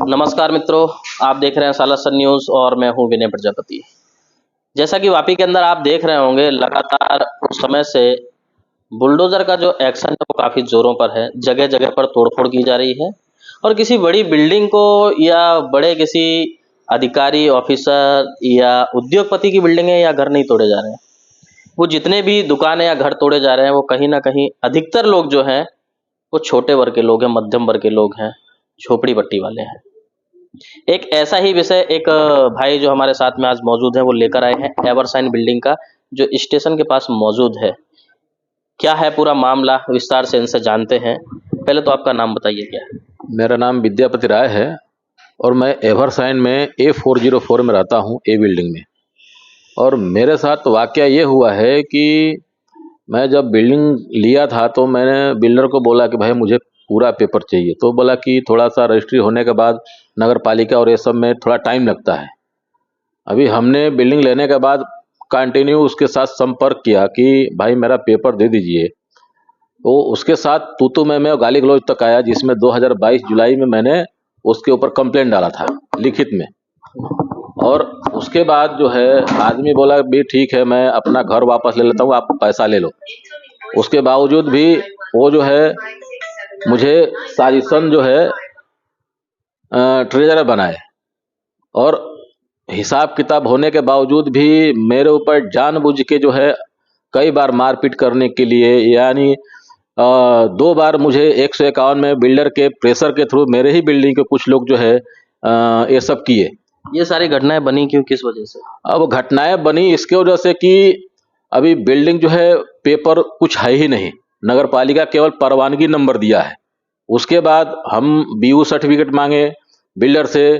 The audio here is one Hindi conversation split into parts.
नमस्कार मित्रों, आप देख रहे हैं सालासर न्यूज़ और मैं हूं विनय प्रजापति। जैसा कि वापी के अंदर आप देख रहे होंगे, लगातार कुछ समय से बुलडोज़र का जो एक्शन है वो काफ़ी ज़ोरों पर है। जगह-जगह पर तोड़-फोड़ की जा रही है और किसी बड़ी बिल्डिंग को या बड़े किसी अधिकारी, ऑफिसर या उद्योगपति की बिल्डिंगें या घर नहीं तोड़े जा रहे हैं। वो जितने भी दुकानें या घर तोड़े जा रहे हैं, वो कहीं न कहीं अधिकतर लोग जो हैं, वो छोटे वर्ग के लोग हैं, मध्यम वर्ग के लोग हैं, झोपड़ी-पट्टी वाले हैं। एक ऐसा ही विषय एक भाई जो हमारे साथ में आज मौजूद है वो लेकर आए हैं एवरसाइन बिल्डिंग का, जो स्टेशन के पास मौजूद है। क्या है पूरा मामला, विस्तार से इनसे जानते हैं। पहले तो आपका नाम बताइए क्या है? मेरा नाम विद्यापति राय है और मैं एवरसाइन में A404 में रहता हूँ, ए बिल्डिंग में। और मेरे साथ वाकया ये हुआ है कि मैं जब बिल्डिंग लिया था तो मैंने बिल्डर को बोला कि भाई मुझे पूरा पेपर चाहिए, तो बोला कि थोड़ा सा रजिस्ट्री होने के बाद नगर पालिका और ये सब में थोड़ा टाइम लगता है। अभी हमने बिल्डिंग लेने के बाद कंटिन्यू उसके साथ संपर्क किया कि भाई मेरा पेपर दे दीजिए, तो उसके साथ तू मैं गाली गलौज तक आया, जिसमें 2022 जुलाई में मैंने उसके ऊपर कंप्लेंट डाला था लिखित में। और उसके बाद जो है आदमी बोला भी ठीक है मैं अपना घर वापस ले लेता हूँ, आप पैसा ले लो। उसके बावजूद भी वो जो है मुझे साजिशन जो है ट्रेजरर बनाए और हिसाब किताब होने के बावजूद भी मेरे ऊपर जानबूझ के जो है कई बार मारपीट करने के लिए, यानी 2 बार मुझे 151 में बिल्डर के प्रेशर के थ्रू मेरे ही बिल्डिंग के कुछ लोग जो है ये सब किए। ये सारी घटनाएं बनी क्यों, किस वजह से? अब घटनाएं बनी इसके वजह से कि अभी बिल्डिंग जो है पेपर कुछ है ही नहीं, नगर पालिका केवल परवानगी नंबर दिया है। उसके बाद हम बीयू सर्टिफिकेट मांगे बिल्डर से,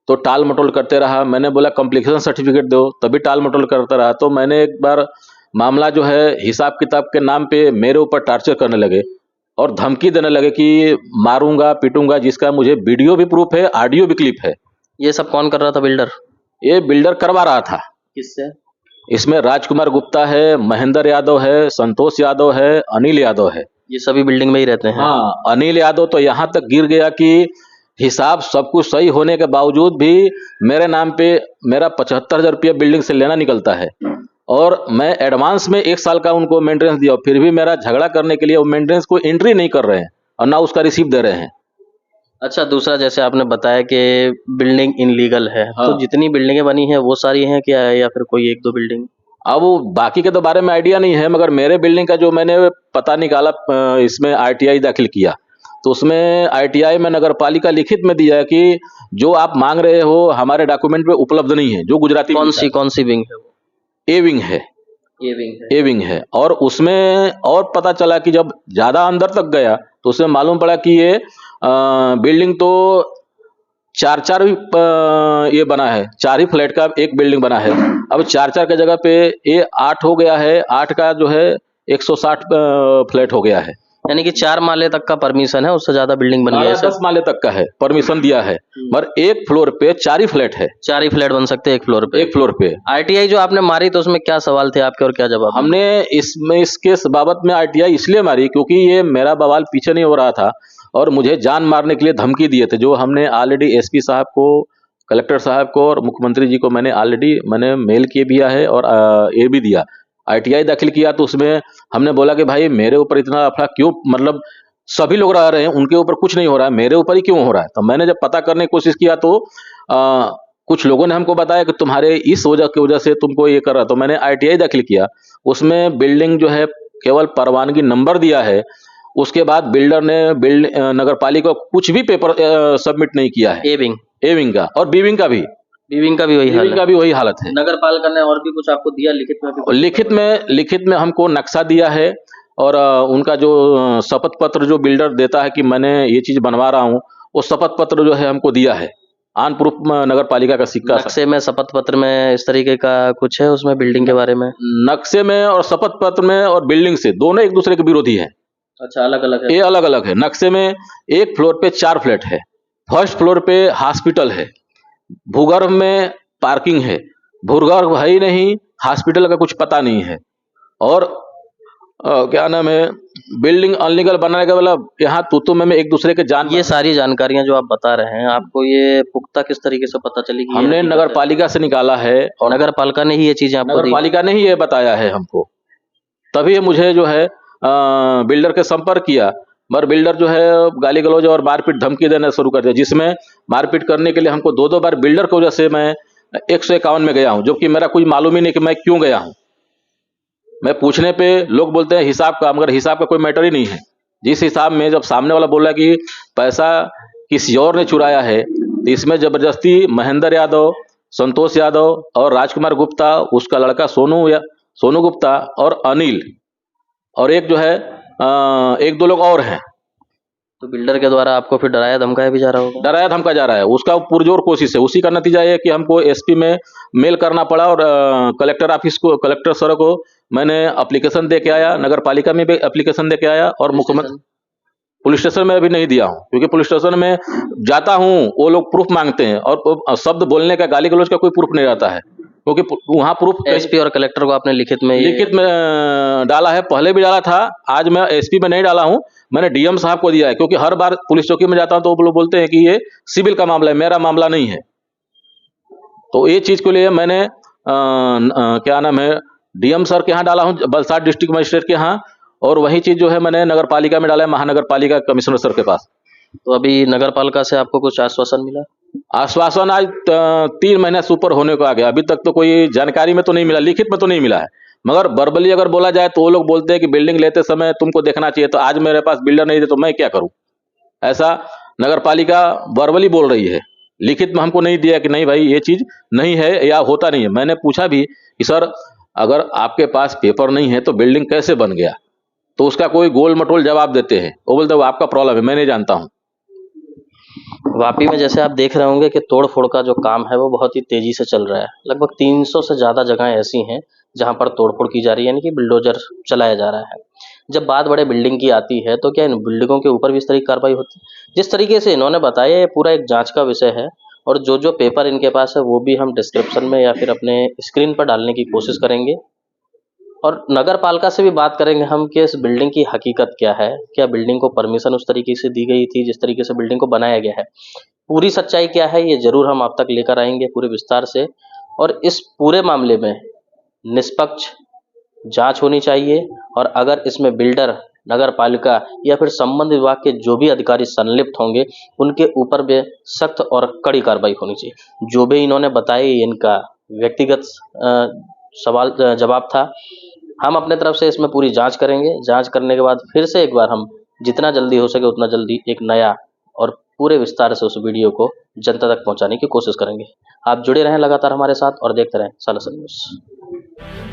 तो टाल मटोल करते रहा। मैंने बोला कम्प्लीकेशन सर्टिफिकेट दो, तभी टाल मटोल करता रहा। तो मैंने एक बार मामला जो है हिसाब किताब के नाम पे मेरे ऊपर टार्चर करने लगे और धमकी देने लगे कि मारूंगा पीटूंगा, जिसका मुझे वीडियो भी प्रूफ है, ऑडियो भी क्लिप है। ये सब कौन कर रहा था? बिल्डर? ये बिल्डर करवा रहा था। किससे? इसमें राजकुमार गुप्ता है, महेंद्र यादव है, संतोष यादव है, अनिल यादव है। ये सभी बिल्डिंग में ही रहते हैं? हाँ, अनिल यादव तो यहाँ तक गिर गया कि हिसाब सब कुछ सही होने के बावजूद भी मेरे नाम पे मेरा 75,000 रुपया बिल्डिंग से लेना निकलता है और मैं एडवांस में 1 साल का उनको मेंटेनेंस दिया, फिर भी मेरा झगड़ा करने के लिए वो मेंटेनेंस को एंट्री नहीं कर रहे हैं और ना उसका रिसीव दे रहे हैं। अच्छा, दूसरा जैसे आपने बताया कि बिल्डिंग इनलीगल है, हाँ। तो जितनी बिल्डिंगें बनी हैं वो सारी हैं क्या, या फिर कोई 1-2 बिल्डिंग? अब वो बाकी के तो बारे में आइडिया नहीं है, मगर मेरे बिल्डिंग का जो मैंने पता निकाला, इसमें आरटीआई दाखिल किया, तो उसमें आरटीआई में नगर पालिका लिखित में दिया है कि जो आप मांग रहे हो हमारे डॉक्यूमेंट में उपलब्ध नहीं है। जो गुजराती कौन सी विंग है वो? ए विंग है। ए विंग है। ए विंग है। और उसमें और पता चला कि जब ज़्यादा अंदर तक गया तो उसमें मालूम पड़ा कि ये बिल्डिंग तो 4-4 ये बना है, 4 ही फ्लैट का एक बिल्डिंग बना है। अब 4-4 की जगह पे ये 8 हो गया है, 8 का जो है 160 फ्लैट हो गया है। यानी कि 4 माले तक का परमिशन है, उससे ज्यादा बिल्डिंग बन गई है? 10 माले तक का है, परमिशन दिया है, मगर एक फ्लोर पे 4 ही फ्लैट है। 4 ही फ्लैट बन सकते हैं एक फ्लोर पे? एक फ्लोर पे। आरटीआई जो आपने मारी तो उसमें क्या सवाल थे आपके और क्या जवाब? हमने इसके बाबत में आरटीआई इसलिए मारी क्योंकि ये मेरा बवाल पीछे नहीं हो रहा था और मुझे जान मारने के लिए धमकी दिए थे, जो हमने ऑलरेडी एसपी साहब को, कलेक्टर साहब को और मुख्यमंत्री जी को मैंने मेल किए भी है और ये भी दिया, आरटीआई दाखिल किया। तो उसमें हमने बोला कि भाई मेरे ऊपर इतना अफरा क्यों, मतलब सभी लोग रह रहे हैं, उनके ऊपर कुछ नहीं हो रहा है, मेरे ऊपर ही क्यों हो रहा है। तो मैंने जब पता करने की कोशिश किया तो कुछ लोगों ने हमको बताया कि तुम्हारे इस वजह की वजह से तुमको ये कर रहा, तो मैंने आरटीआई दाखिल किया। उसमें बिल्डिंग जो है केवल परवानगी नंबर दिया है, उसके बाद बिल्डर ने नगर पालिका को कुछ भी पेपर सबमिट नहीं किया है। ए विंग का और बी विंग का भी। बी विंग का भी वही हालत है। नगर पालिका ने और भी कुछ आपको दिया लिखित में? भी लिखित में हमको नक्शा दिया है और उनका जो शपथ पत्र जो बिल्डर देता है कि मैंने ये चीज बनवा रहा हूँ, वो शपथ पत्र जो है हमको दिया है, ऑन प्रूफ नगर पालिका का सिक्का। नक्शे में, शपथ पत्र में इस तरीके का कुछ है उसमें बिल्डिंग के बारे में? नक्शे में और शपथ पत्र में और बिल्डिंग से दोनों एक दूसरे के विरोधी है। अच्छा, अलग अलग है? ये अलग अलग है। नक्शे में एक फ्लोर पे 4 फ्लैट है, फर्स्ट फ्लोर पे हॉस्पिटल है, भूगर्भ में पार्किंग है, भूगर्भ है ही नहीं, हॉस्पिटल का कुछ पता नहीं है, और क्या नाम है, बिल्डिंग अनलीगल बनाने का मतलब यहाँ तू में एक दूसरे के जान। ये सारी जानकारियां जो आप बता रहे हैं, आपको ये पुख्ता किस तरीके से पता चली कि ये हमने हकीकत नगर है? पालिका से निकाला है और नगर पालिका ने ही ये चीजें आपको नगर दी? पालिका ने ही ये बताया है हमको, तभी मुझे जो है बिल्डर के संपर्क किया, मगर बिल्डर जो है गाली गलौज और मारपीट धमकी देना शुरू कर दिया, जिसमें मारपीट करने के लिए हमको दो बार बिल्डर की वजह से मैं 151 में गया हूं, जो कि मेरा कुछ मालूम ही नहीं कि मैं क्यों गया हूं। मैं पूछने पे लोग बोलते हैं हिसाब का, मगर हिसाब का कोई मैटर ही नहीं है। जिस हिसाब में जब सामने वाला बोल रहा है कि पैसा किसी और ने चुराया है, तो इसमें जबरदस्ती महेंद्र यादव, संतोष यादव और राजकुमार गुप्ता, उसका लड़का सोनू गुप्ता और अनिल, और एक जो है एक दो लोग और हैं। तो बिल्डर के द्वारा आपको फिर डराया धमकाया भी जा रहा होगा? डराया धमका जा रहा है, उसका पुरजोर कोशिश है। उसी का नतीजा ये है कि हमको एसपी में मेल करना पड़ा और कलेक्टर सर को मैंने एप्लीकेशन दे के आया, नगर पालिका में भी एप्लीकेशन दे के आया, और मुख्यमंत्री पुलिस स्टेशन में अभी नहीं दिया हूँ, क्योंकि पुलिस स्टेशन में जाता हूँ वो लोग प्रूफ मांगते हैं, और शब्द बोलने का, गाली गलौज का कोई प्रूफ नहीं रहता है, क्योंकि वहाँ प्रूफ एसपी और कलेक्टर को आपने लिखित में डाला है। पहले भी डाला था, आज मैं एसपी में नहीं डाला हूँ, मैंने डीएम साहब को दिया है, क्योंकि हर बार पुलिस चौकी में जाता हूँ तो वो लोग बोलते हैं कि ये सिविल का मामला है, मेरा मामला नहीं है। तो ये चीज के लिए मैंने क्या नाम है, डीएम सर के यहाँ डाला हूँ, वलसाड डिस्ट्रिक्ट मजिस्ट्रेट के यहाँ, और वही चीज जो है मैंने नगर पालिका में डाला है, महानगर पालिका कमिश्नर सर के पास। तो अभी नगर पालिका से आपको कुछ आश्वासन मिला? आश्वासन आज 3 महीने से ऊपर होने को आ गया, अभी तक तो कोई जानकारी में तो नहीं मिला, लिखित में तो नहीं मिला है, मगर वर्बली अगर बोला जाए तो वो लोग बोलते हैं कि बिल्डिंग लेते समय तुमको देखना चाहिए। तो आज मेरे पास बिल्डर नहीं थे तो मैं क्या करूं? ऐसा नगर पालिका वर्बली बोल रही है, लिखित में हमको नहीं दिया कि नहीं भाई ये चीज नहीं है या होता नहीं है। मैंने पूछा भी कि सर अगर आपके पास पेपर नहीं है तो बिल्डिंग कैसे बन गया, तो उसका कोई गोल मटोल जवाब देते हैं, वो बोलते हैं वो आपका प्रॉब्लम है, मैं नहीं जानता हूं। वापी में जैसे आप देख रहे होंगे कि तोड़ फोड़ का जो काम है वो बहुत ही तेजी से चल रहा है। लगभग 300 से ज़्यादा जगहें ऐसी हैं जहां पर तोड़फोड़ की जा रही है, यानी कि बुलडोजर चलाया जा रहा है। जब बात बड़े बिल्डिंग की आती है तो क्या इन बिल्डिंगों के ऊपर भी इस तरह की कार्रवाई होती है? जिस तरीके से इन्होंने बताया, ये पूरा एक जांच का विषय है, और जो जो पेपर इनके पास है वो भी हम डिस्क्रिप्शन में या फिर अपने स्क्रीन पर डालने की कोशिश करेंगे। और नगर पालिका से भी बात करेंगे हम कि इस बिल्डिंग की हकीकत क्या है, क्या बिल्डिंग को परमिशन उस तरीके से दी गई थी जिस तरीके से बिल्डिंग को बनाया गया है, पूरी सच्चाई क्या है, ये जरूर हम आप तक लेकर आएंगे पूरे विस्तार से। और इस पूरे मामले में निष्पक्ष जांच होनी चाहिए, और अगर इसमें बिल्डर, नगर पालिका या फिर संबंधित विभाग के जो भी अधिकारी संलिप्त होंगे उनके ऊपर भी सख्त और कड़ी कार्रवाई होनी चाहिए। जो भी इन्होंने बताया इनका व्यक्तिगत सवाल जवाब था। हम अपने तरफ से इसमें पूरी जांच करेंगे। जांच करने के बाद फिर से एक बार हम जितना जल्दी हो सके उतना जल्दी एक नया और पूरे विस्तार से उस वीडियो को जनता तक पहुंचाने की कोशिश करेंगे। आप जुड़े रहें लगातार हमारे साथ और देखते रहें सालासर न्यूज़।